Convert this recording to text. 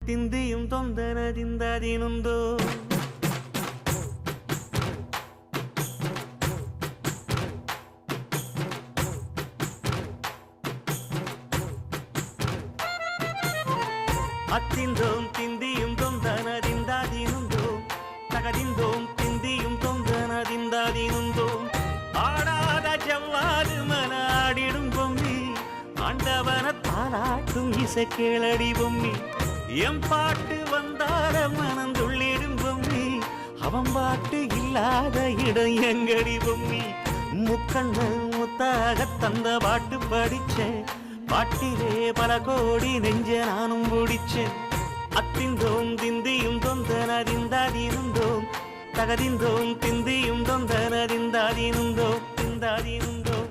തിന്തിയും തൊന്തന തിന്താതിനുന്തോ അത്തിന്തോം തിന്തിയും തൊന്തന തിന്താതിനുന്തോ തകതിന്തോം തിന്തിയും തൊന്തന തിന്താതിനുന്തോ ആടാത ചെവ്വാല് മനാടിടും പൊമ്മി ആണ്ടവന താലാട്ടും ഇസക്കേളടി പൊമ്മി M பாட்டு வந்தார மனம் துள்ளிடும் பொம்மி அவன் பாட்டு இல்லாத இடம் எங்கடி பொம்மி முக்கண்ண முத்தாக தந்த பாட்டு படிச்சேன் பாட்டிலே பல கோடி நெஞ்ச நானும் பிடிச்சேன் அத்திந்தோம் திந்தியும் தொந்தனறிந்தாதிருந்தோம் தகதிந்தோம் திந்தியும் தொந்தனறிந்தாதிருந்தோம் திந்தாதிருந்தோம்